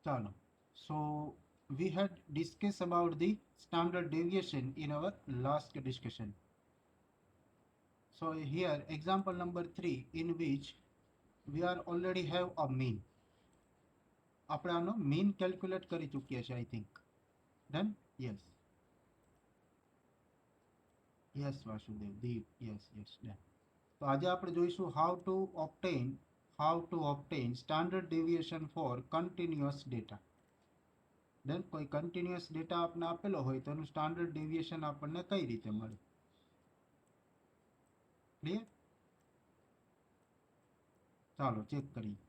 Chalo. So we had discussed about the standard deviation in our last discussion. So here example number 3 in which we are already have a mean. આપણે આનો mean calculate કરી ચૂક્યા છે I think. Done? Yes. Yes Vasudev. Deep. Yes. Done. તો આજે આપણે જોઈશું how to obtain standard deviation for continuous data. Then કોઈ continuous data આપને આપેલો હોય તો એનું standard deviation આપણને કઈ રીતે મળે? ક્લિયર? ચાલો ચેક કરીએ.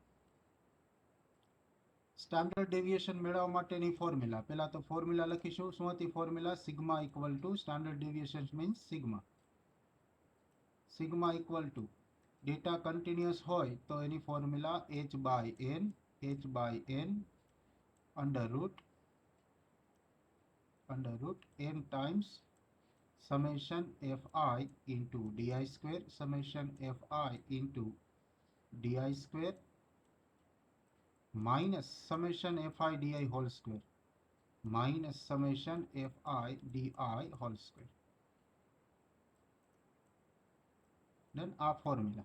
સ્ટાન્ડર્ડ ડેવિએશન મેળવવા માટેની ફોર્મ્યુલા, પહેલા તો ફોર્મ્યુલા લખીશું. શું હતી formula? Sigma equal to standard deviation means sigma equal to data continuous હોય તો એની formula h by n under root n times summation fi into di square summation fi into di square minus summation fi di whole square minus summation fi di whole square. Then our formula.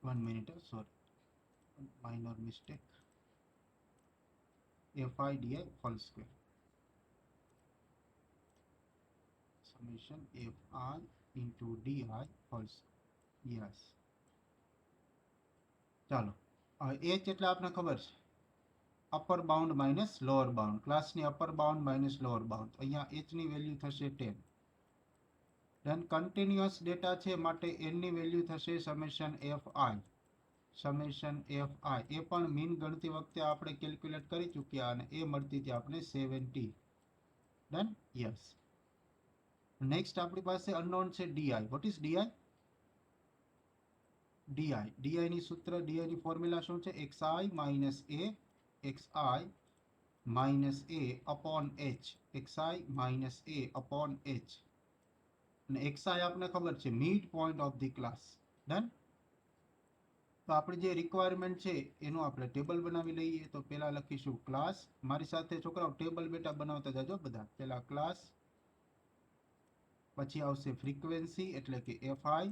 1 minute, sorry, minor mistake. Fi di whole square summation fi into di whole square. Yes. ચાલો h એટલે આપને ખબર છે upper bound minus lower bound. ક્લાસની upper bound minus lower bound. અહીંયા h ની value થશે 10. દેન continuous data છે માટે n ની વેલ્યુ થશે સમેશન fi. એ પણ મીન ગણતી વખતે આપણે કેલ્ક્યુલેટ કરી ચૂક્યા અને એ મળતી હતી આપણે 70. ડન? યસ. નેક્સ્ટ આપણી પાસે અનનોન છે di. What is di? di ની સૂત્ર, di ની ફોર્મ્યુલા શું છે? xi minus a upon h. xi minus a upon h. અને xi આપને ખબર છે mid point of the class. Done? તો આપણે જે રિક્વાયરમેન્ટ છે એનું આપણે ટેબલ બનાવી લઈએ. તો પહેલા લખીશું ક્લાસ. મારી સાથે છોકરાઓ ટેબલ બેટા બનાવતા જાજો બધા. પહેલા ક્લાસ, પછી આવશે ફ્રીક્વન્સી એટલે કે fi,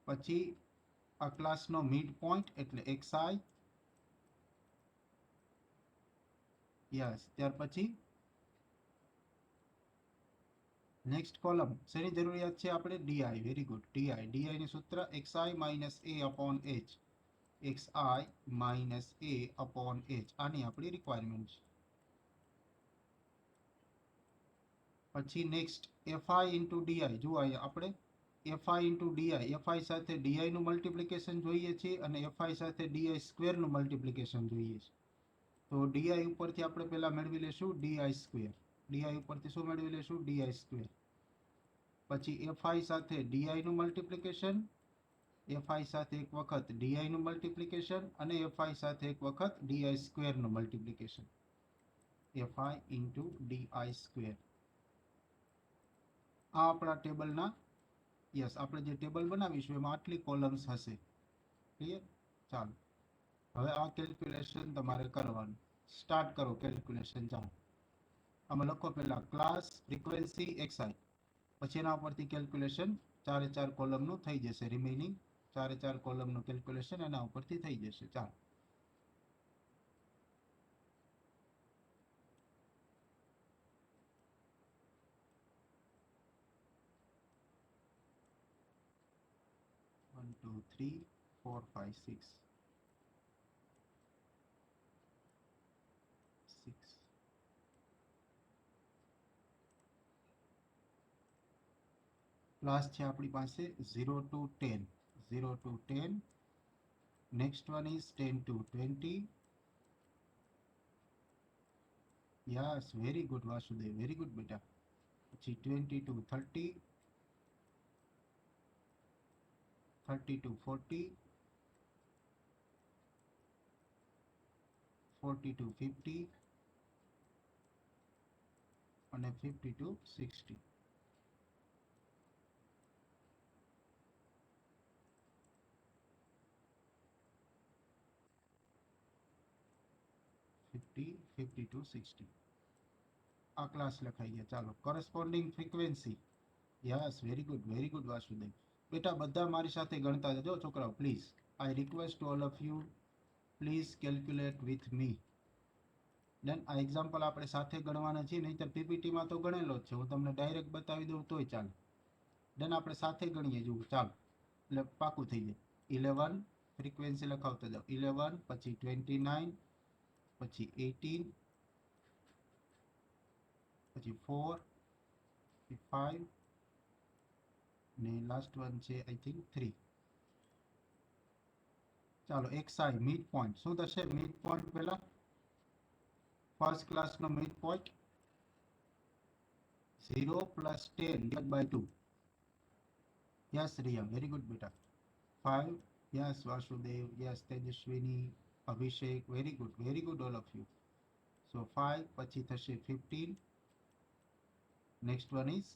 પછી આ ક્લાસનો મિડ પોઈન્ટ એટલે xi. યસ. ત્યાર પછી નેક્સ્ટ કોલમ શેની જરૂરિયાત છે આપણે? di. Very good. di ની સૂત્ર xi minus a upon h. xi minus a upon h. આની આપણી રિક્વાયરમેન્ટ છે. પછી નેક્સ્ટ fi into di. જુઓ અહીંયા આપણે fi into di, fi સાથે di નું મલ્ટીપ્લિકેશન જોઈએ છે અને fi સાથે di સ્ક્વેર નું મલ્ટીપ્લિકેશન જોઈએ છે. તો di ઉપરથી આપણે પહેલા મેળવી લેશું di સ્ક્વેર. di ઉપરથી શું મેળવી લેશું? di square. પછી fi સાથે di નું મલ્ટીપ્લિકેશન, fi સાથે એક વખત di નું મલ્ટીપ્લિકેશન અને fi સાથે એક વખત di સ્ક્વેર નું multiplication. fi into di square. આ આપણા ટેબલના, યસ, આપણે જે ટેબલ બનાવીશું એમાં આટલી કોલમ્સ હશે. ક્લિયર? ચાલો હવે આ કેલ્ક્યુલેશન તમારે કરવાનું. સ્ટાર્ટ કરો કેલ્ક્યુલેશન. ચાલો આમાં લખો પહેલા ક્લાસ, ફ્રીક્વન્સી, xi. પછી એના ઉપરથી કેલ્ક્યુલેશન 4 કોલમનું થઈ જશે. રિમેઇનિંગ 4 કોલમનું કેલ્ક્યુલેશન એના ઉપરથી થઈ જશે. ચાલો One, two, three, 4, 5, 6. ક્લાસ છે આપણી પાસે 0 to 10. 0 to 10. Next one is 10 to 20. Yes, very good Vasudev, very good beta. પછી 20 to 30, 30 to 40, 40 to 50 અને 50 to 60. 40, 52, 60. આ ક્લાસ લખાઈ ગયા. ચાલો, corresponding frequency. Yes, very good Vasudev. બેટા બધા મારી સાથે ગણતા જજો છોકરાઓ, please. I request to all of you, please calculate with me. Then આ એક્ઝામ્પલ આપણે સાથે ગણવાના છીએ, નહીંતર પીપીટીમાં તો ગણેલો જ છે, હું તમને ડાયરેક્ટ બતાવી દઉં તોય ચાલે. દેન આપણે સાથે ગણીએ, જુઓ ચાલો, એટલે પાકું થઈ જાય. 11 ફ્રીક્વન્સી લખાવતા જાઓ. 11 પછી 29 પછી 18 પછી 4 પછી 5 ને લાસ્ટ વન છે આઈ થિંક 3. ચાલો, એક સાઈ મિડ પોઈન્ટ શું થશે? મિડ પોઈન્ટ પહેલા ફર્સ્ટ ક્લાસનો mid point 0 + 10 / 2. Yes Riya, very good બેટા. 5. Yes Vasudev, yes Tejaswini, Abhishek, very good all of you. So 5 પછી થશે 15. Next one is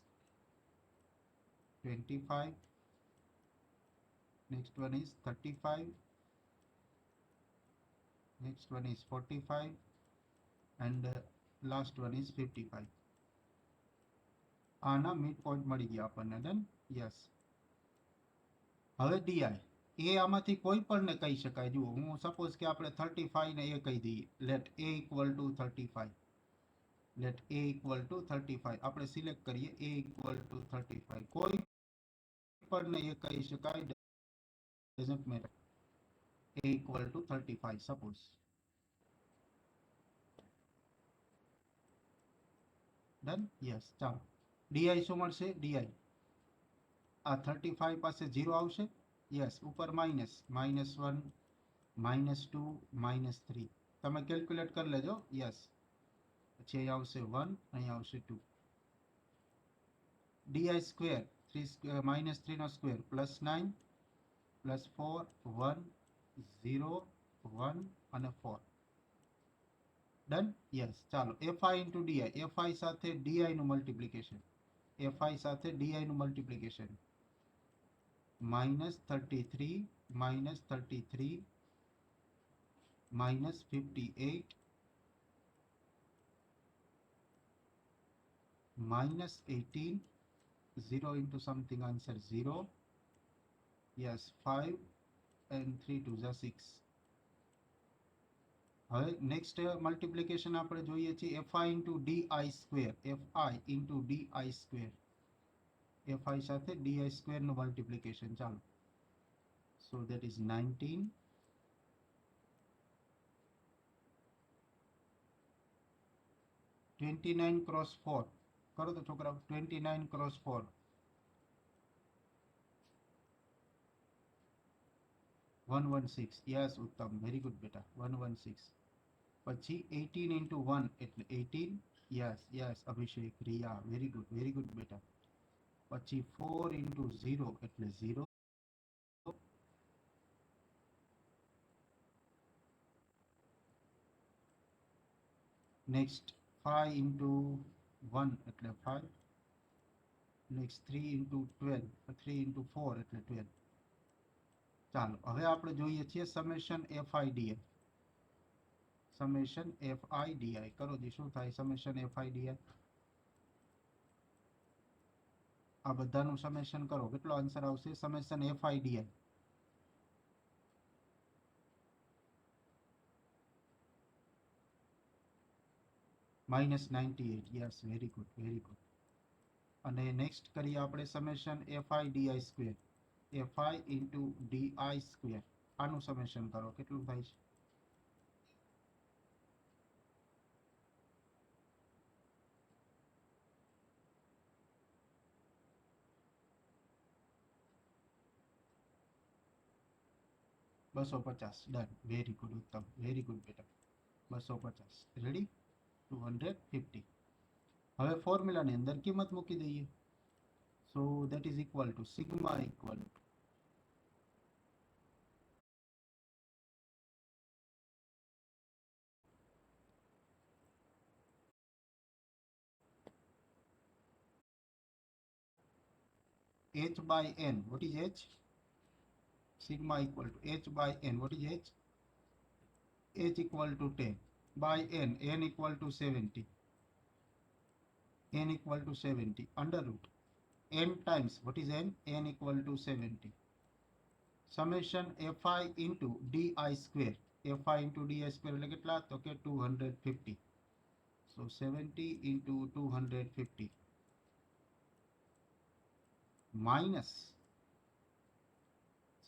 25. Next one is 35. Next one is 45 and last one is 55. આના mid point મળી ગયા આપણને. Done. Yes. હવે d i એ આમાંથી કોઈ પણ ને કહી શકાય. જુઓ, હું સપોઝ કે આપણે 35 ને એ કહી દઈએ. Let A equal to 35. Let A equal to 35 આપણે સિલેક્ટ કરીએ. એ ઇક્વલ ટુ 35 કોઈ પણ ને એ કહી શકાય. Doesn't matter. A equal to 35 suppose. Done. Yes. ચાલો, ડીઆઈ શું મળશે? ડીઆઈ આ 35 પાસે 0 આવશે. યસ, ઉપર માઇનસ -1 -2 -3. તમે કેલ્ક્યુલેટ કરી લેજો. યસ. પછી અહીં આવશે 1, અહીં આવશે 2. ડીઆઈ સ્ક્વેર -3 નો સ્ક્વેર +9 +4 1 0 1 અને 4. ડન. યસ. ચાલો, એફઆઈ ઇન્ટુ ડીઆઈ. એફઆઈ સાથે ડીઆઈ નું મલ્ટિપ્લિકેશન. એફઆઈ સાથે ડીઆઈ નું multiplication -33 -33 -58 -18. 0 into something, answer 0. Yes, 5 and 3 2 are 6. હવે નેક્સ્ટ મલ્ટિપ્લિકેશન આપણે જોઈએ છીએ fi into di square. fi into di square. fi સાથે di સ્ક્વેર નું મલ્ટિપ્લિકેશન. ચાલો, so that is 19. 29 cross 4 કરો તો છોકરાઓ. 29 cross 4 116. યસ ઉત્તમ, વેરી ગુડ બેટા. 116. પછી 18 into 1 એટલે 18. યસ યસ અભિષેક, રિયા, વેરી ગુડ બેટા. પછી 4 into 0 એટલે 0. નેક્સ્ટ 5 into 1 એટલે 5. નેક્સ્ટ 3 into 12 3 into 4 એટલે 12. ચાલો, હવે આપણે જોઈએ છીએ summation fi di. Summation fi di કરો જી. શું થાય સમેશન fi di? આ બધાનું સમેશન કરો. કેટલો આન્સર આવશે summation fi di? -98. Yes, very good. અને નેક્સ્ટ કરીએ આપણે summation fi di square. fi into di square. આનું સમેશન કરો. કેટલું થાય છે? $250. ડન. વેરી ગુડ ઉત્તમ, વેરી ગુડ બેટા. 250. રેડી? 250. હવે ફોર્મ્યુલાની અંદર કિંમત મૂકી દઈએ. So that is equal to sigma equal to h by n. What is h? Sigma equal to h by n. What is h? H equal to 10. by n equal to 70, n equal to 70 under root n times, what is n equal to 70, summation fi into di square, fi into di square એટલે કેટલા, તો કે 250, so 70 into 250 minus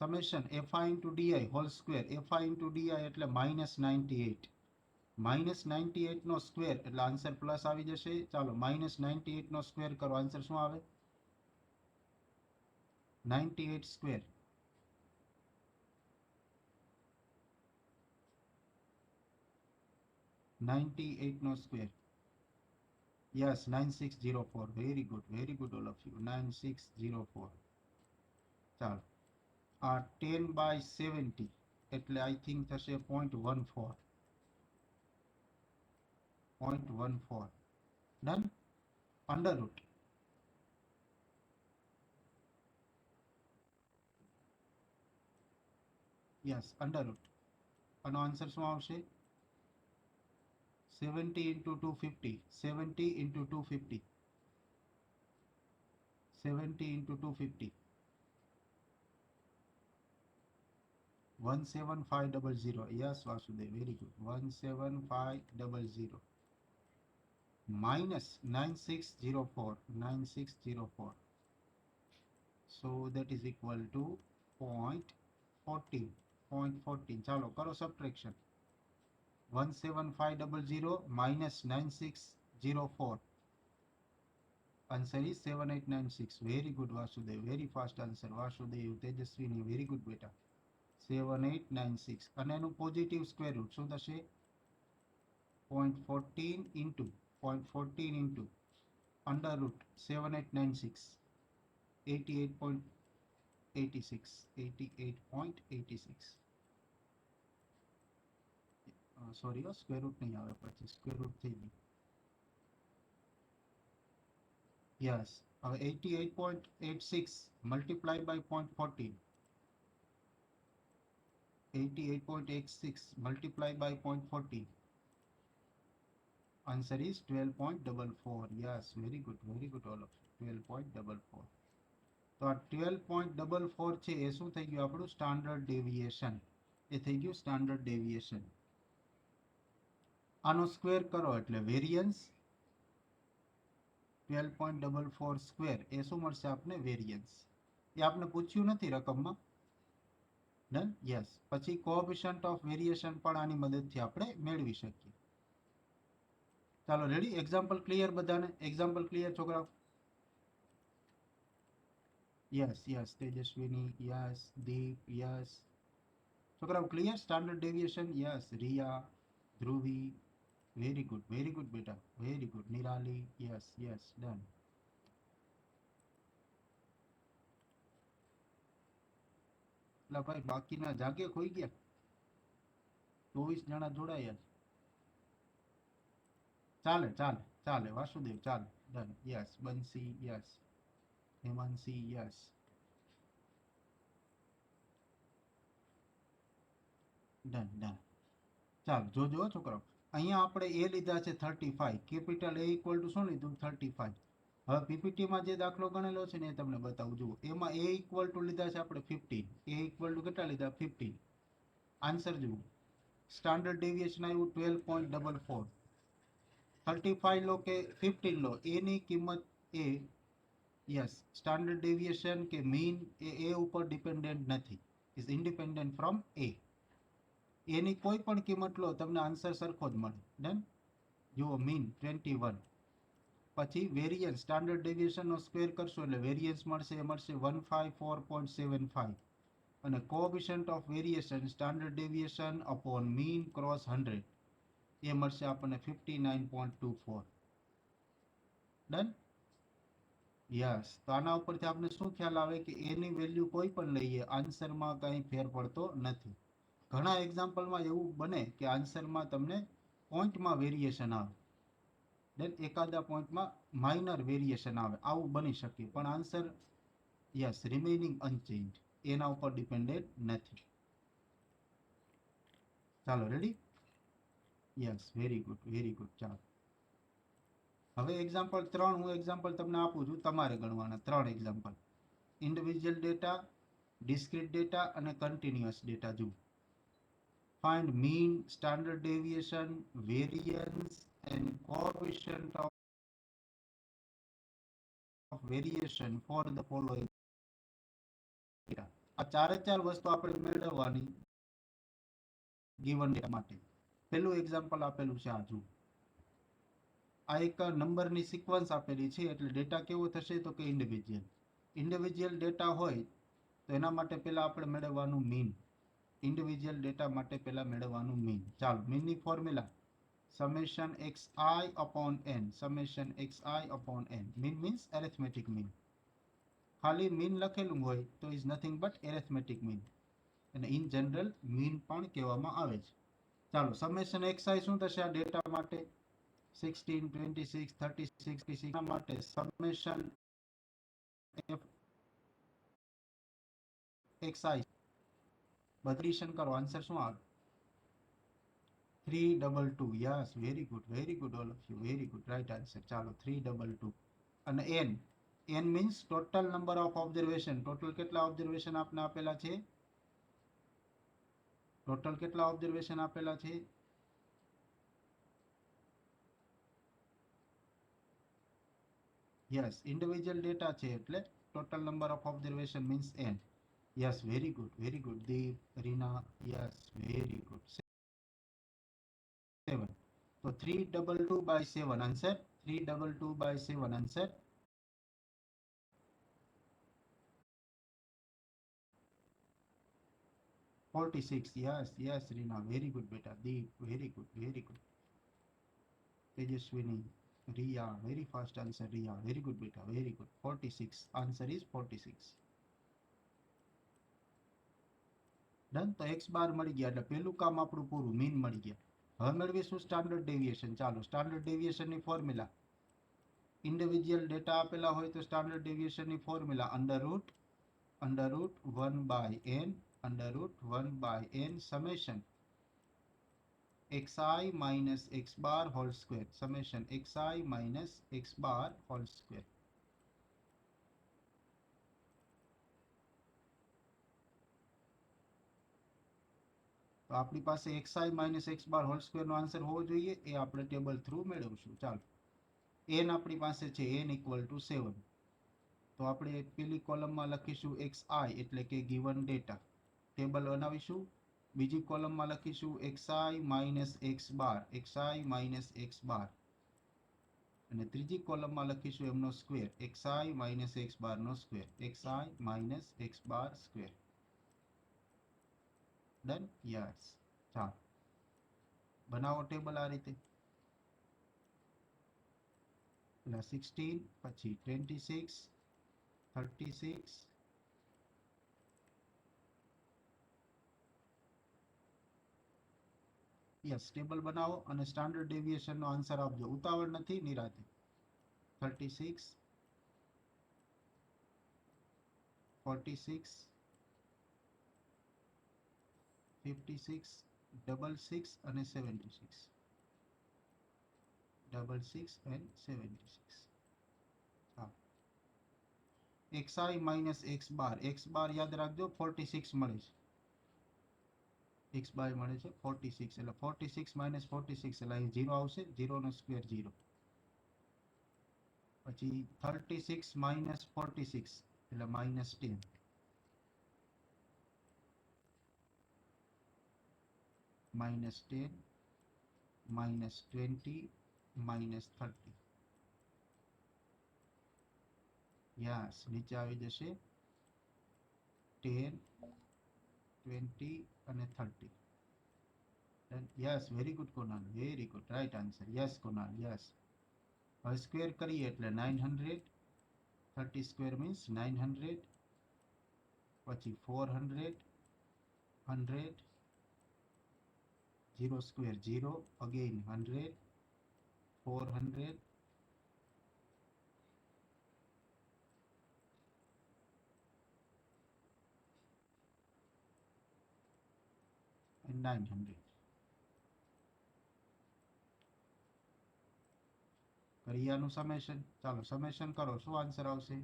summation fi into di whole square, fi into di એટલે minus 98, minus 98 નો square એટલે answer plus આવી જશે. ચાલો minus 98 નો square કરો, આન્સર શું આવે, 98 square, 98 no square, yes 9604, very good all of you, 9604. ચાલો આ 10 by 70 એટલે આઈ થિંક થશે 0.14, 0.14 done, under route, yes under route, આનો આન્સર શું આવશે, 70 into 250, 70 into 250, 70 into 250, 17500, yes Vasudev, very good, 17500 minus 9604, 9604, so that is equal to 0.14, 0.14. ચાલો કરો subtraction, 17500 minus 9604, answer is 7896. Very good Vasudev, very fast answer Vasudev, Tejaswini, very good beta, 7896. અને એનું positive square root શું થશે, 0.14 into 0.14 into under root 7896, 88.86, 88.86. Sorry square root નહીં આવે, પછી square root થઈ ગયું, યસ. હવે 88.86 multiply by 0.14, 88.86 multiplied by 0.14, answer is 12.44. Yes, very good all of you, 12.44. તો આ 12.44 છે એ શું થઈ ગયું આપણું સ્ટાન્ડર્ડ ડેવિએશન, એ થઈ ગયું સ્ટાન્ડર્ડ ડેવિએશન. આનો સ્ક્વેર કરો એટલે વેરિયન્સ, 12.44 સ્ક્વેર એ શું મળશે આપને, વેરિયન્સ. એ આપણે પૂછ્યું નથી રકમમાં, ડન, યસ. પછી કોએફિશિયન્ટ ઓફ વેરિએશન પણ આની મદદથી આપણે મેળવી શકીએ. ચાલો રેડી, એક્ઝામ્પલ ક્લિયર બધાને, એક્ઝામ્પલ ક્લિયર છોકરાઓ, yes yes Tejaswini, yes Deep, yes છોકરાઓ clear, standard deviation, yes Riya, Dhruvi, very good બેટા, very good Nirali, yes yes done. એટલે ભાઈ બાકીના જાગે ખોઈ ગયા, 24 જણા જોડાયા છે. ચાલે ચાલે ચાલે વાસુદેવ, ચાલે ડન, યસ બંસી, યસ હેમાંસી, યસ ડન ડન. ચાલો જોજો છોકરાઓ, અહીંયા આપણે એ લીધા છે 35, કેપિટલ એ ઇક્વલ ટુ શું લીધું, 35. હવે પીપીટીમાં જે દાખલો ગણેલો છે ને એ તમને બતાવું, જુઓ એમાં એ ઇક્વલ ટુ લીધા છે આપણે 15, એ ઇક્વલ ટુ કેટલા લીધા, 15. આન્સર જુઓ, સ્ટાન્ડર્ડ ડેવિએશન આવ્યું 12.44, 35 લો કે 15 લો, એની કિંમત એ, યસ સ્ટાન્ડર્ડ ડેવિએશન કે મીન એ ઉપર ડિપેન્ડન્ટ નથી, ઇઝ ઇન્ડિપેન્ડન્ટ ફ્રોમ એ. એની કોઈ પણ કિંમત લો તમને આન્સર સરખો જ મળે, ડન. જુઓ મીન 21, પછી વેરિયન્સ સ્ટાન્ડર્ડ ડેવિએશનનો સ્ક્વેર કરશો એટલે વેરિયન્સ મળશે, એ મળશે 154.75, અને coefficient of variation standard deviation upon mean cross 100 એ મળશે આપણને 59.24, ડન. યસ, તો આના ઉપરથી આપણે શું ખ્યાલ આવે કે એની વેલ્યુ કોઈ પણ લઈએ આન્સરમાં કંઈ ફેર પડતો નથી. ઘણા એક્ઝામ્પલમાં એવું બને કે આન્સરમાં તમને પોઈન્ટમાં વેરિએશન આવે, દેન એકાદા પોઈન્ટમાં માઇનર વેરિએશન આવે, આવું બની શકે, પણ આન્સર યસ રિમેનિંગ અનચેન્જ, એના ઉપર ડિપેન્ડેન્ટ નથી. ચાલો ready, yes, very good, very good. ચાલો, હવે એક્ઝામ્પલ 3 હું એક્ઝામ્પલ તમને આપું છું, તમારે ગણવાના 3 example. Individual data, discrete data અને કન્ટિન્યુઅસ ડેટા. જુઓ, find mean, standard deviation, variance and coefficient of variation for the following data. આ ચારે ચાર વસ્તુ આપણે મેળવવાની ગિવન ડેટા માટે. પહેલું એક્ઝામ્પલ આપેલું છે, આ જુઓ. આ એક નંબરની સિક્વન્સ આપેલી છે, એટલે ડેટા કેવો થશે તો કે ઇન્ડિવિજ્યુઅલ. ઇન્ડિવિજ્યુઅલ ડેટા હોય તો એના માટે પહેલા આપણે મેળવવાનું મીન. ઇન્ડિવિજ્યુઅલ ડેટા માટે પહેલા મેળવવાનું મીન. ચાલો, મીનની formula summation xi upon n. summation xi upon n. mean means arithmetic mean. ખાલી મીન લખેલું હોય તો is nothing but arithmetic mean, અને ઇન જનરલ મીન પણ કહેવામાં આવે છે. ચાલો, સમેશન xi શું થશે આ ડેટા માટે? 16, 26, 36, 36 માટે સમેશન xi બદલીશન કરો, આન્સર શું આવે? 322. Yes, very good all of you, very good, right answer. ચાલો, 322. અને n, n means total number of observation. Total કેટલા ઓબ્ઝર્વેશન આપને આપેલા છે? ટોટલ કેટલા ઓબ્ઝર્વેશન આપેલા છે? યસ, ઇન્ડિવિજ્યુઅલ ડેટા છે એટલે total number of observation means n. Yes, very good Deep, Reena. Yes, very good. 7. તો 322 by 7 answer. 322 by 7 answer. 46. Yes Reena, very good બેટા. Deep, very good. Tejaswini, Riya, very fast answer. Riya, very good બેટા, very good. 46, answer is 46. Done. તો x bar મળી ગયા એટલે પહેલું કામ આપણું પૂરું, મીન મળી ગયા. હવે મેળવીશું સ્ટાન્ડર્ડ ડેવિએશન. ચાલો, સ્ટાન્ડર્ડ ડેવિએશનની ફોર્મ્યુલા. ઇન્ડિવિજ્યુઅલ ડેટા આપેલા હોય તો સ્ટાન્ડર્ડ ડેવિએશનની formula under root 1 by n, under root 1 by n summation xi minus x bar whole square. summation xi minus x bar whole square. તો આપણી પાસે xi minus x bar whole square નો answer હોવો જોઈએ, એ આપણે table through મેળવશું. ચાલો, n આપણી પાસે છે, n equal to 7. તો આપણે પેલી કોલમમાં લખીશું xi એટલે કે ગિવન ડેટા, ટેબલ બનાવીશું. બીજી કોલમમાં લખીશું xi minus x bar, xi minus x bar. અને ત્રીજી કોલમમાં લખીશું એમનો square, xi minus x bar નો square, xi minus x bar square. Done. Yes. ચાલો, બનાવો ટેબલ આ રીતે. પેલા 16, પછી 26, 36. યસ, ટેબલ બનાવો અને સ્ટાન્ડર્ડ ડેવિએશન નો આન્સર આપજો. ઉતાવળ નથી, નિરાતે. 36, 46, 56, 66 અને 76. 66 and 76. xi minus x bar, x bar યાદ રાખજો, 46 મળે છે. x bar મળે છે 46, એટલે 46 minus 46 એટલે અહીં 0 આવશે, 0 નો સ્ક્વેર 0. પછી 36 minus 46 એટલે -10. -10, -20, -30. યસ, નીચે આવી જશે 10, 20 અને 30. Yes, very good Kunal, very good, right answer. Yes Kunal, yes. હવે સ્ક્વેર કરીએ એટલે 900. 30 સ્ક્વેર મીન્સ 900. પછી 400, 100, 0 સ્ક્વેર 0, અગેઇન 100, 400, and 900. કરીએ આનું સમેશન. ચાલો સમેશન કરો, શું આન્સર આવશે?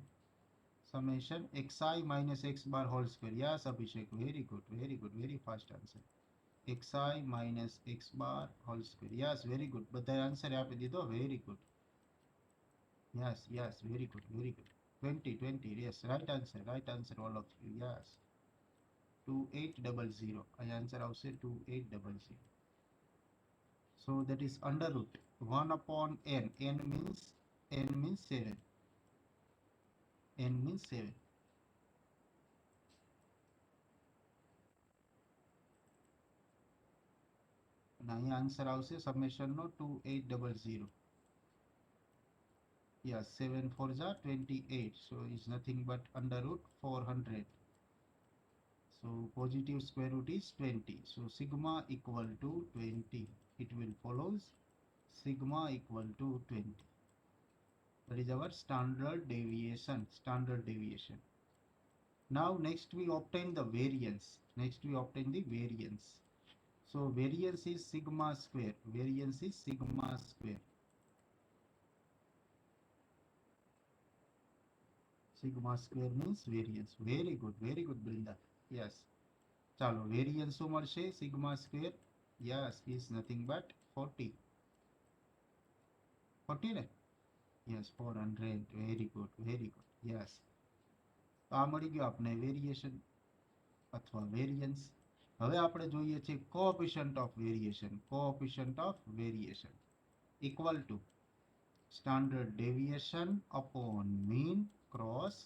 Summation xi minus x bar whole square. Yes Abhishek, very good, very good, very fast answer. xi minus x bar whole square. Yes, very good. બધાએ answer આપી દીધો, very good. Yes yes, very good, very good. 20 20, yes, right answer all of you. Yes, 2800. અહીં answer આવશે 2800. So that is under root 1 upon n. N means 7. N means 7. અને અહીં answer આવશે સમેશનનો 2800. Yes, 7 4s are 28. So it's nothing but under root 400. So positive square root is 20. So sigma equal to 20. It will follows sigma equal to 20. That is our standard deviation. Standard deviation. Now next we obtain the variance. So variance is sigma square. Sigma square means variance. Very good, Brinda. Yes. ચાલો variance શું મળશે? Sigma square. Yes, is nothing but 40. 40 ને? Yes, 400. Very good, yes. તો આ મળી ગયો આપણે variation અથવા વેરિયન્સ. હવે આપણે જોઈએ છે coefficient of variation equal to standard deviation upon mean cross.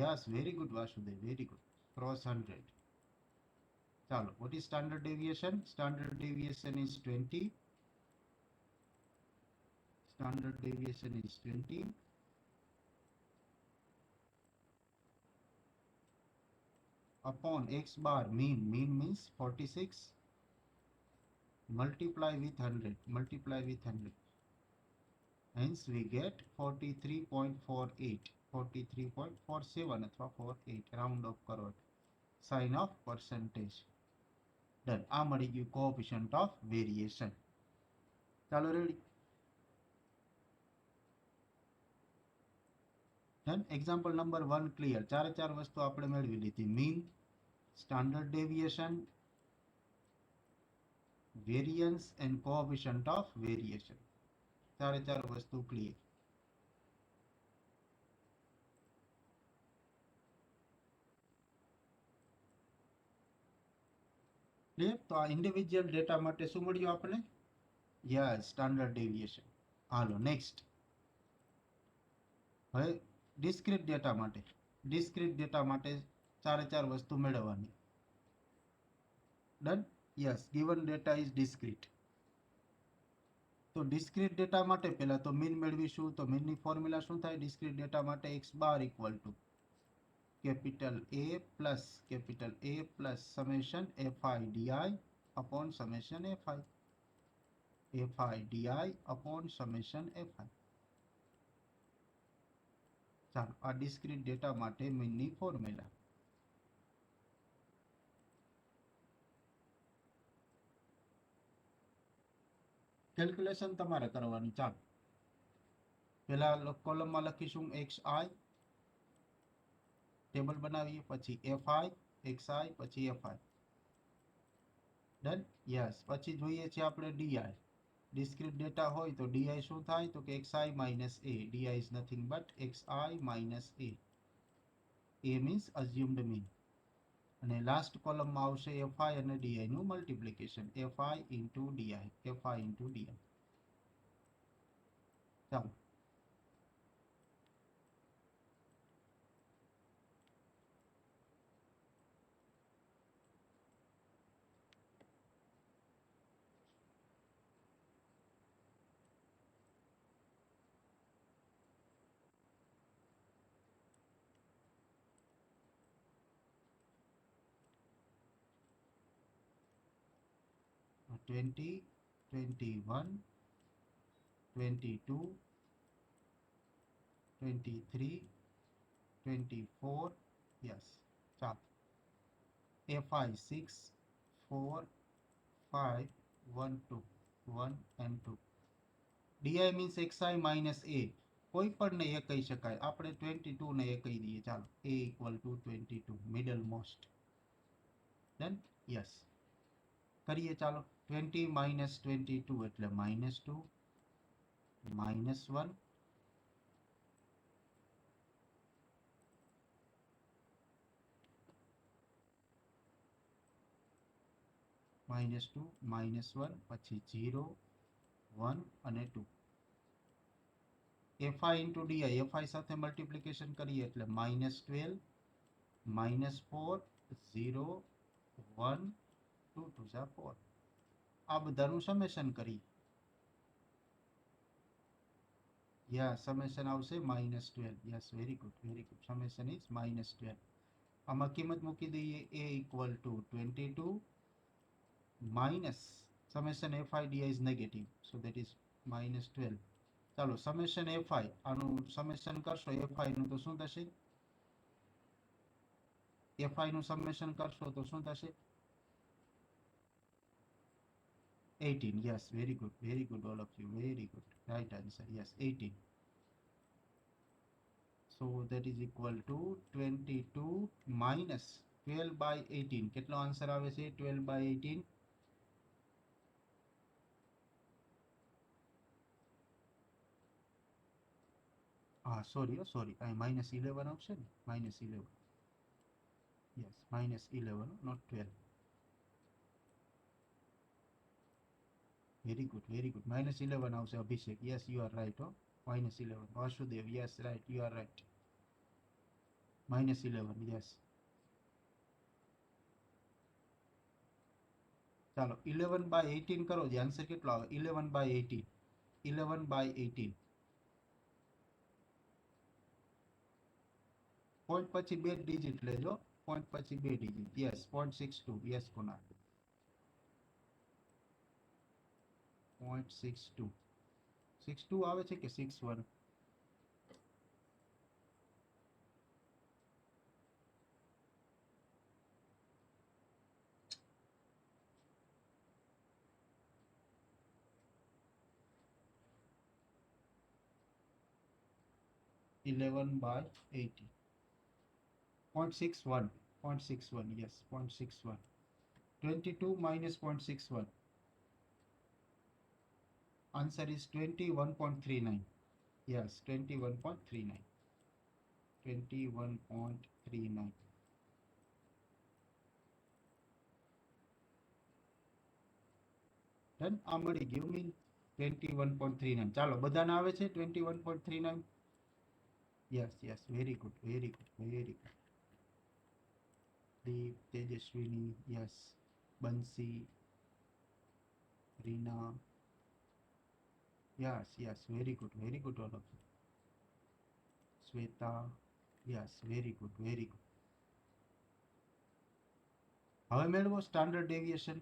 Yes, very good Vasudev, very good. Cross 100. ચાલો, what is standard deviation? Standard deviation is 20. Upon x bar mean means 46, multiply with 100. Hence we get 43.48, 43.47 અથવા 48, round off કરો, sign of percentage. Done. આ મળી ગયું coefficient of variation. ચાલો ready. Then example number 1 clear. ચાર વસ્તુ આપણે મેળવી લીધી. mean, standard deviation, variance and coefficient of variation. ચાર વસ્તુ clear. ક્લિયર? તો આ ઇન્ડિવિજ્યુઅલ ડેટા માટે શું મળ્યું આપણે? Yes, standard deviation. હાલો નેક્સ્ટ. હવે ડિસ્ક્રીટ ડેટા માટે ચાર વસ્તુ મેળવવાની. Done? Yes, given data is discrete. તો ડિસ્ક્રીટ ડેટા માટે પહેલા તો મીન મેળવીશું. તો મીનની ફોર્મ્યુલા શું થાય ડિસ્ક્રીટ ડેટા માટે? x bar equal two capital A plus summation fi di upon summation fi di upon summation fi. ચાલો, આ ડિસ્ક્રીટ ડેટા માટે મીનની ફોર્મ્યુલા. કેલ્ક્યુલેશન તમારે કરવાની. ચાલો, પહેલા કોલમમાં લખીશું xi, ટેબલ બનાવીએ, પછી fi, xi, પછી fi. ડન? યસ. પછી જોઈએ છે આપણે di. ડિસ્ક્રીટ ડેટા હોય તો di શું થાય? તો કે xi minus a. di is nothing but xi minus a. a means assumed mean. અને લાસ્ટ કોલમમાં આવશે fi અને di નું મલ્ટિપ્લિકેશન. fi into di. ચાલો, ટ્વેન્ટી, 21, 22, 23, 24. યસ. ચાલો, fi 6, 4, 5, 1, 2, 1 and 2. D i means xi minus A, કોઈ પણ ને એ કહી શકાય. આપણે 22 ને એ કહી દઈએ. ચાલો, a equal to 22, middle most. Then yes કરીએ. ચાલો, 20 માઇનસ 22 એટલે -2, -1, -2, -1, પછી 0, 1 અને 2. fi ઇન્ટુ ડી, fi સાથે મલ્ટીપ્લિકેશન કરીએ એટલે -12, -4, 0, 1, 2 2 ઝા 4. આ બધાનું સમેશન કરીએ. યસ, સમેશન આવશે -12. Yes, very good, very good. Summation is -12. આમાં કિંમત મૂકી દઈએ. a equal to 22 minus summation fi di is negative, so that is -12. ચાલો, સમેશન fi, આનું સમેશન કરશો fi નું તો શું થશે? fi નું સમેશન કરશો તો શું થશે? 18. Yes, very good, all of you, very good. Right answer, yes, 18. So that is equal to 22 minus 12 by 18. કેટલો આન્સર આવે છે? 12 by 18. સોરી, અહીં -11 આવશે ને, -11. Yes, -11, not 12. Very good, very good. -11 આવશે Abhishek. Yes, you are right. -11. Vasudev, yes, right, you are right. -11, yes. ચાલો, 11 by 18 કરો. જે આન્સર કેટલો આવે? 11 by 18. 11 by 18. પોઈન્ટ પછી બે ડિજિટ લેજો. પોઈન્ટ પછી બે ડિજિટ. યસ, 0.62. યસ, કુનાલ. 0.62. 62 આવે છે કે 61? Eleven by 80. 0.61. 0.61. Yes, 0.61. 22 minus 0.61. Answer is 21.39. Yes, 21.39. 21.39. Then આ મળી ગયું મીન 21.39. ચાલો, બધાને આવે છે 21.39? Yes, yes, very good, very good, very good. Deep, Tejaswini, yes, Bansi, Reena, yes, yes, very good, all of you. Shweta, yes, very good, very good. હવે મેળવો સ્ટાન્ડર્ડ ડેવિએશન.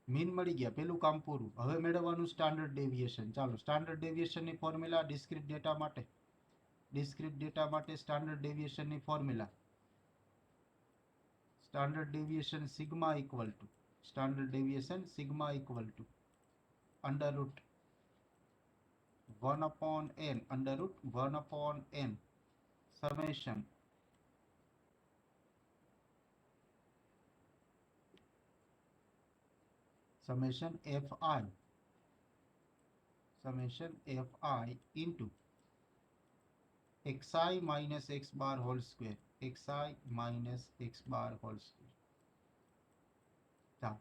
મીન મળી ગયા, પેલું કામ પૂરું. હવે મેળવવાનું સ્ટાન્ડર્ડ ડેવિએશન. ચાલો, સ્ટાન્ડર્ડ ડેવિએશનની ફોર્મ્યુલા ડિસ્ક્રીટ ડેટા માટે. ડિસ્ક્રીટ ડેટા માટે સ્ટાન્ડર્ડ ડેવિએશનની formula. Standard deviation sigma equal to, standard deviation sigma equal to under root 1/n, under root 1/n summation fi into xi minus x bar whole square. xi minus x bar whole square. ચાલો,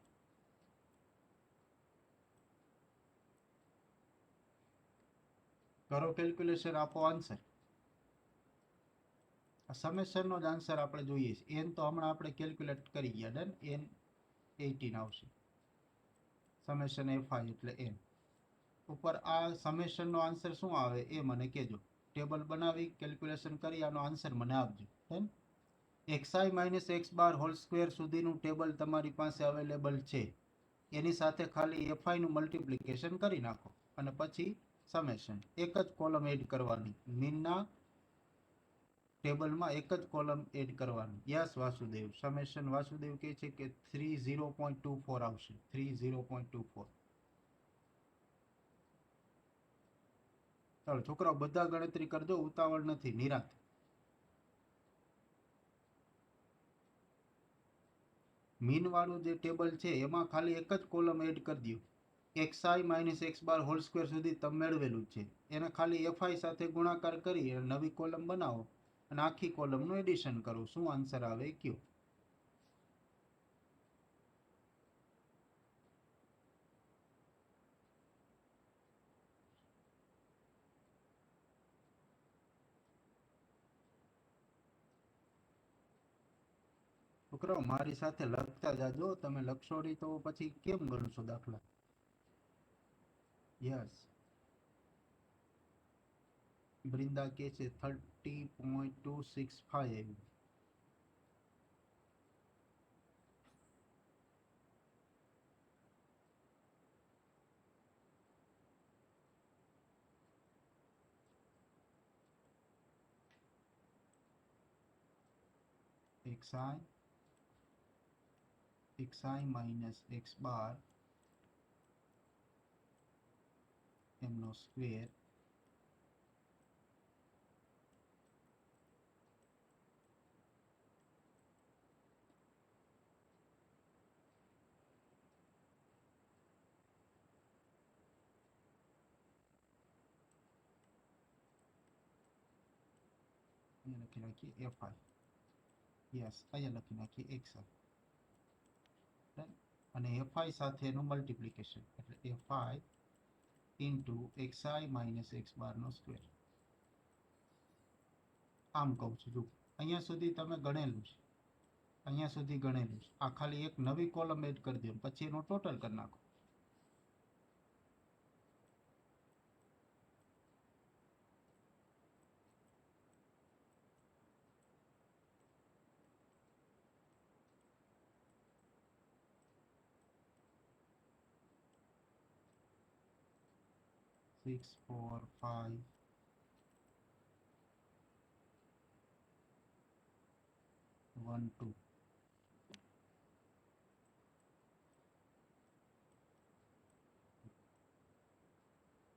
કરો calculation, આપો answer. સમેશનનો જ answer આપણે જોઈએ છે. n તો હમણાં આપણે કેલ્ક્યુલેટ કરી ગયા. ડન. n 18 આવશે. સમેશન fi એટલે n. ઉપર આ સમેશનનો આન્સર શું આવે એ મને કહેજો. ટેબલ બનાવી કેલ્ક્યુલેશન કરી આનો આન્સર મને આપજો. Done. xi minus x bar whole square સુધીનું ટેબલ તમારી પાસે અવેલેબલ છે. એની સાથે ખાલી fi નું મલ્ટીપ્લિકેશન કરી નાખો અને પછી સમેશન. એક જ કોલમ એડ કરવાની. મીનના ટેબલમાં એક જ કોલમ એડ કરવાની. યસ, વાસુદેવ. સમેશન વાસુદેવ કહે છે કે 30.24 આવશે. 30.24. ચાલો છોકરાઓ બધા ગણતરી કરજો, ઉતાવળ નથી, નિરાંત. મીન વાળું જે ટેબલ છે એમાં ખાલી એક જ કોલમ એડ કરી દો. xi માઇનસ x બાર હોલ સ્ક્વેર સુધી તમે મેળવેલું છે, એને ખાલી fi સાથે ગુણાકાર કરી અને નવી કોલમ બનાવો અને આખી કોલમનું એડિશન કરો. શું આન્સર આવે કયો? છોકરાઓ મારી સાથે લખતા જાજો, તમે લખશો નહીં તો પછી કેમ ગણશો દાખલા? યસ. બૃંદા કે છે 30.265. xi માઇનસ x બાર એમનો સ્ક્વેર અહીંયા લખી નાખીએ fi. યસ, અહીંયા લખી નાખીએ xi. અને fi સાથેનું મલ્ટીપ્લિકેશન એટલે fi into xi minus x બારનો સ્ક્વેર. આમ કહું છું, જો અહીંયા સુધી તમે ગણેલું છે, અહીંયા સુધી ગણેલું છે, આ ખાલી એક નવી કોલમ એડ કરી દો પછી એનું ટોટલ કરી નાખો. 6 4 5 1 2.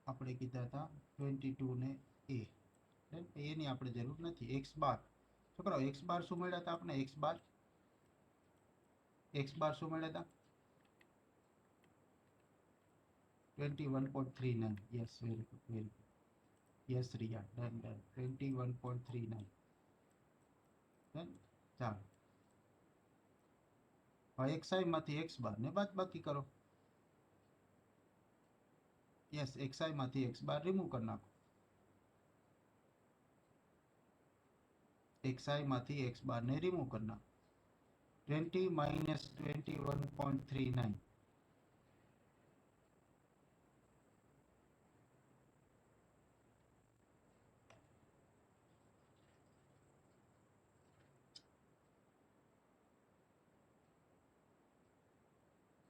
આપણે કીધા હતા 22 ને a. એની આપણે જરૂર નથી. x બાર, છોકરાઓ x બાર શું મળ્યા હતા આપણે? x બાર શું મળ્યા હતા? 21.39. Yes, very good, very good. Yes Riya, done done. 21.39. Done. ચાલો, હવે xi માંથી x બાર ને બાદ બાકી કરો. યસ, xi માંથી x બાર રિમૂવ કરી નાખો. xi માંથી x બાર ને રિમૂવ કરી નાખો. 20 માઇનસ 21.39.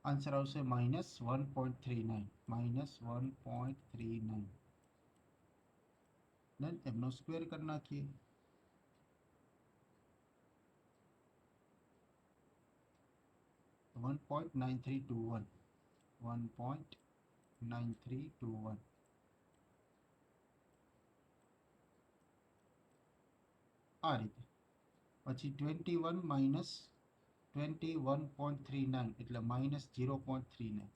આન્સર આવશે -1.39. -1.39. ડન. એમનો સ્ક્વેર કરી નાખીએ. 1.9321. 1.9321. આ રીતે. પછી 21 માઇનસ 21.39 એટલે -0.39.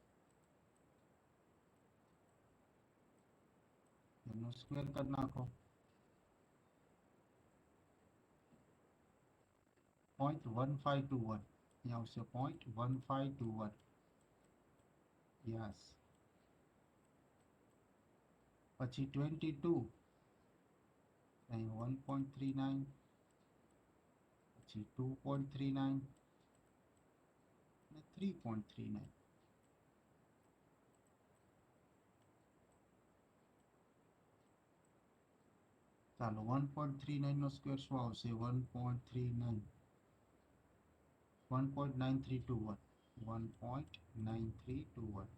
એનો સ્ક્વેર કરી નાખો. 0.1521. અહીંયા આવશે 0.1521. યસ. પછી 22, અહીં 1.39, પછી 2.39 અને 3.39. ચાલો, 1.39 નો સ્ક્વેર શું આવશે? 1.39. 1.9321. 1.9321.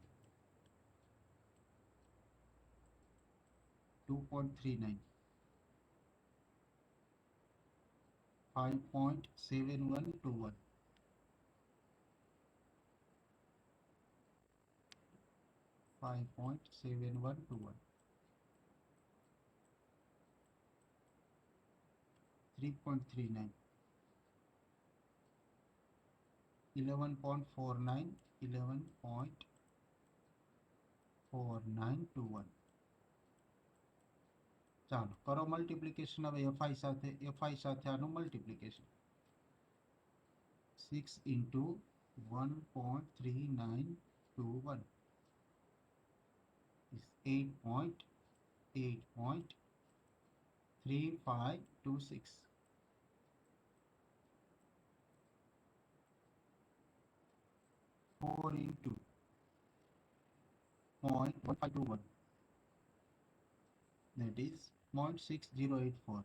2.39. 5.7121. 5.7121. 3.39, 11.49, 11.4921. ચાલો કરો મલ્ટીપ્લિકેશન હવે એફઆઈ સાથે આનું multiplication. 6 into 1.3921 is 8.3526. 4 into 0.1521, that is 0.6084.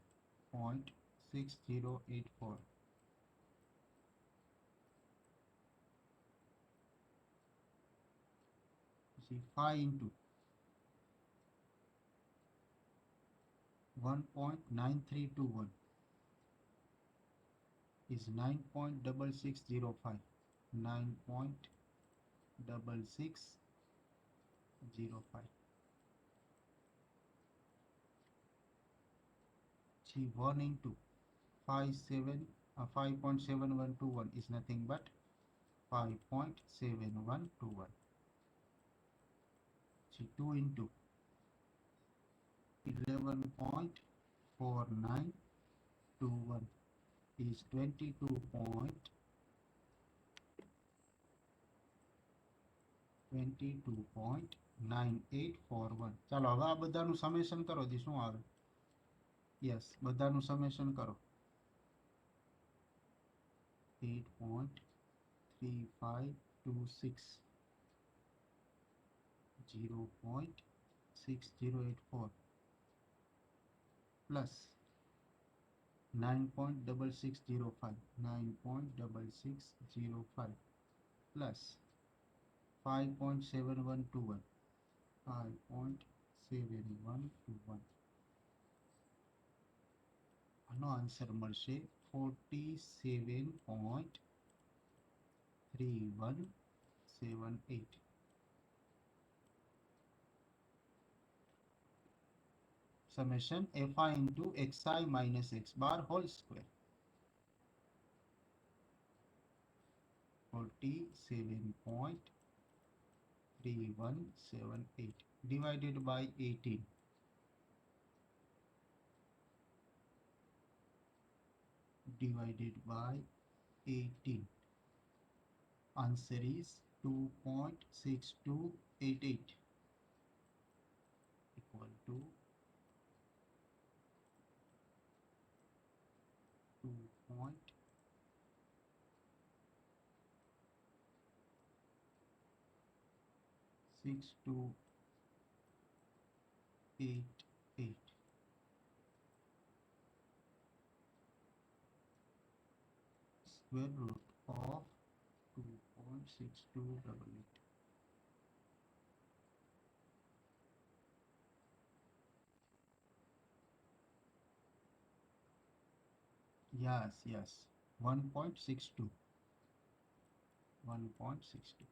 0.6084. See, 5 into 1.9321 is 9.6605. 9.6605. See, 1 into 5.7121 is nothing but 5.7121. See, 2 into 11.4921 is 22.9841. ચાલો હવે આ બધાનું સમેશન કરો જી શું આવે? યસ, બધાનું સમેશન કરો. 8.3526, 0.6084 plus 9.6605, 9.6605 plus 5.7121, 5.7121. આનો આન્સર મળશે 47.3178. Summation fi into xi minus x bar whole square. 47.3178 divided by 18. Divided by 18. Answer is 2.6288 equal to 2.6288. Square root of 2.6288. Yes, 1.62. 1.62.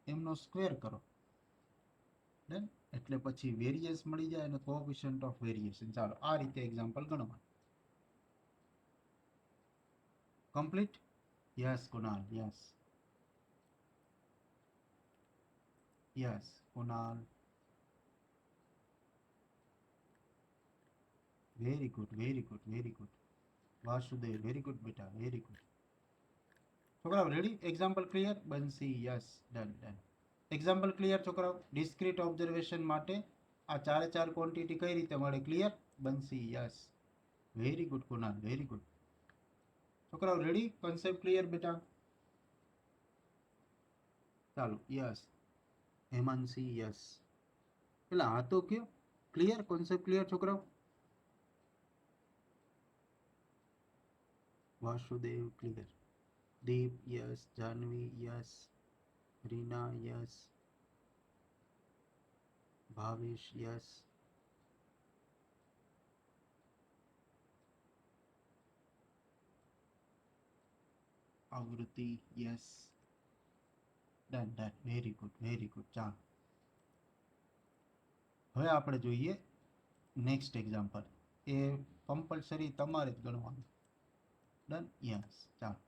એમનો સ્ક્વેર કરો ડન, એટલે પછી વેરિયન્સ મળી જાય અને કોએફિશિયન્ટ ઓફ વેરિએશન. ચાલો આ રીતે એક્ઝામ્પલ ગણવા. Complete? Yes Kunal, yes Kunal. Very good. Vasudev, very good બેટા, વેરી ગુડ. છોકરાઓ ready? Example clear? Bansi, yes, done. Example clear છોકરાઓ? ડિસ્ક્રીટ ઓબ્ઝર્વેશન માટે આ ચાર ક્વોન્ટિટી કઈ રીતે મળે? Clear? Bansi, yes, very good Kunal, very good. છોકરાઓ રેડી? કોન્સેપ્ટ ક્લિયર બેટા? ચાલો, યસ હેમાંસી, યસ. પેલા હા તો કયો ક્લિયર? કોન્સેપ્ટ ક્લિયર છોકરાઓ? Vasudev clear. Deep yes. Janvi yes. Reena yes. Bhavesh yes. Avruti yes. Done done, very good very good. ચાલો હવે આપણે જોઈએ નેક્સ્ટ એક્ઝામ્પલ. એ કમ્પલસરી તમારે જ ગણવાનું. Done, yes. ચાલો,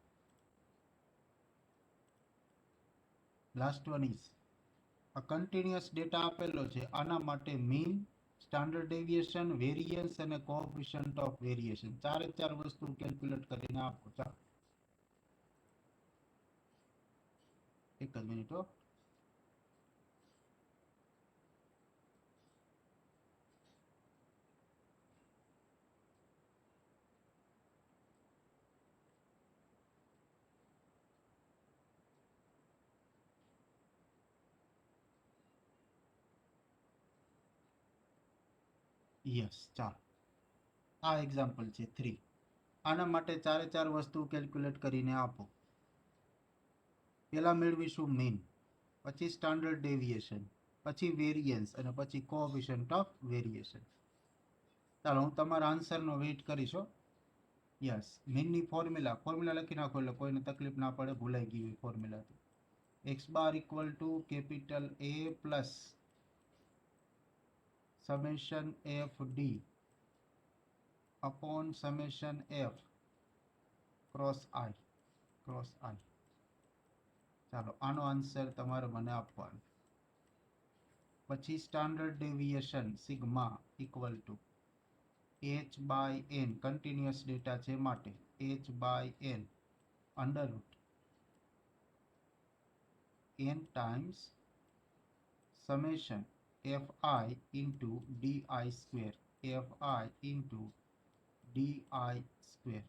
લાસ્ટ વન ઇઝ આ કન્ટિન્યુઅસ ડેટા આપેલો છે, આના માટે મીન, સ્ટાન્ડર્ડ ડેવિએશન, વેરિયન્સ અને કોએફિશિયન્ટ ઓફ વેરિએશન ચારે ચાર વસ્તુ કેલ્ક્યુલેટ કરીને આપો. ચાલો એક જ મિનિટ હો. યસ, ચાલો આ એક્ઝામ્પલ છે 3. આના માટે ચારે ચાર વસ્તુ કેલ્ક્યુલેટ કરીને આપો. પહેલા મેળવીશું મીન, પછી સ્ટાન્ડર્ડ ડેવિએશન, પછી વેરિયન્સ અને પછી કોએફિશિયન્ટ ઓફ વેરિએશન. ચાલો હું તમારા આન્સરનો વેઇટ કરીશ. યસ, મીનની ફોર્મ્યુલા લખી નાખો એટલે કોઈને તકલીફ ના પડે, ભૂલાઈ ગઈ હોય ફોર્મ્યુલા તો. X bar equal to capital A plus summation f d upon summation f cross i. ચાલો આનો આન્સર તમારે મને આપવાનો. પછી standard deviation sigma equal to h by n, continuous data છે માટે h by n under root n times summation fi into d square, fi into d square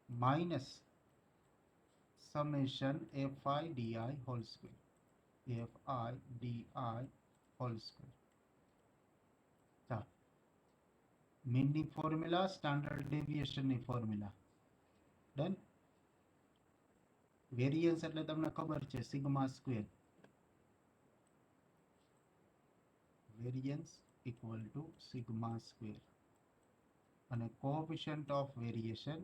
minus summation fi d whole square, fi d whole square. ચાલો મીનની formula, standard ડેવિએશનની formula. Done. Variance એટલે તમને ખબર છે sigma square, variance equal to sigma square. અને coefficient of variation,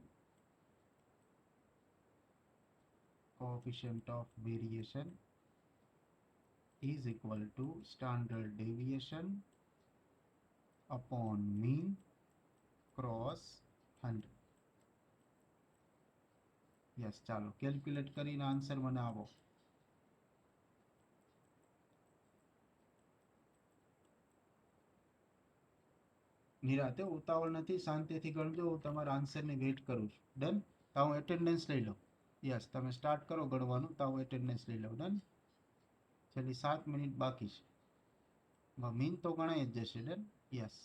is equal to standard deviation upon mean cross 100. યસ, ચાલો કેલ્ક્યુલેટ કરીને આન્સર મને આપો. નિરાતે, ઉતાવળ નથી, શાંતિથી ગણજો. હું તમારા આન્સરની વેઇટ કરું છું. ડન. તો હું એટેન્ડન્સ લઈ લઉં. યસ, તમે સ્ટાર્ટ કરો ગણવાનું તો હું એટેન્ડન્સ લઈ લઉં. ડન. છેલ્લી 7 મિનિટ બાકી છે. મીન તો ગણાય જ જશે. ડન. યસ.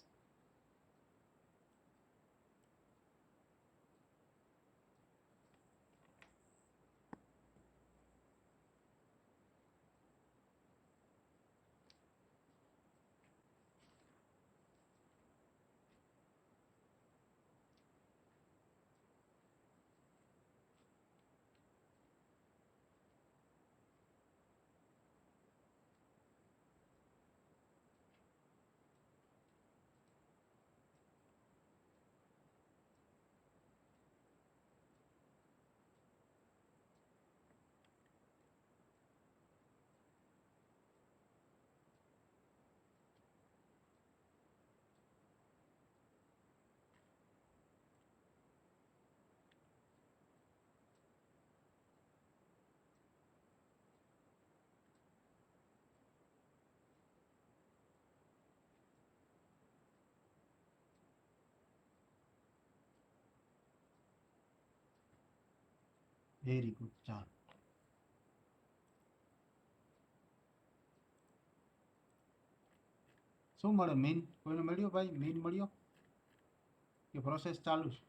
Very good. ચાલો શું મળે? મીન કોઈને મળ્યો ભાઈ? મીન મળ્યો કે પ્રોસેસ ચાલુ છે?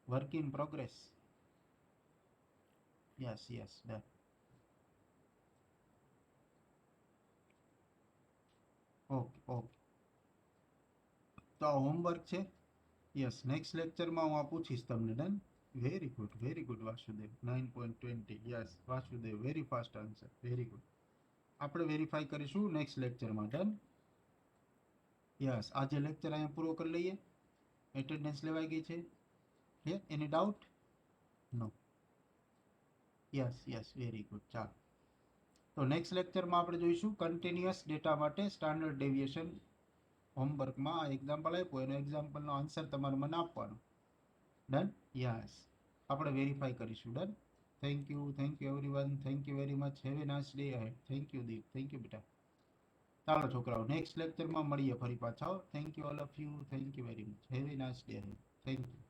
Work in progress. Yes yes, done. Okay okay, તો આ હોમવર્ક છે. યસ, નેક્સ્ટ લેક્ચરમાં હું આ પૂછીશ તમને. Done. Very good Vasudev. 9.20. Yes Vasudev, very fast answer. Very good. આપણે વેરીફાઈ કરીશું નેક્સ્ટ લેક્ચરમાં. ડન. યસ, આજે લેક્ચર અહીંયા પૂરો કરી લઈએ. એટેન્ડન્સ લેવાઈ ગઈ છે. Any doubt? No. Yes very good. ચાલો, તો નેક્સ્ટ લેક્ચરમાં આપણે જોઈશું કન્ટિન્યુઅસ ડેટા માટે સ્ટાન્ડર્ડ ડેવિએશન. હોમવર્કમાં આ એક્ઝામ્પલ આપ્યું, એનો એક્ઝામ્પલનો આન્સર તમારે મને આપવાનો. ડન? યસ, આપણે વેરીફાઈ કરીશું. Done? Thank you everyone, thank you very much, have a nice day ahead. Thank you Deep, thank you બેટા. ચાલો છોકરાઓ, નેક્સ્ટ લેક્ચરમાં મળીએ ફરી પાછા. Thank you all of you, thank you very much, have a nice day ahead. Thank you.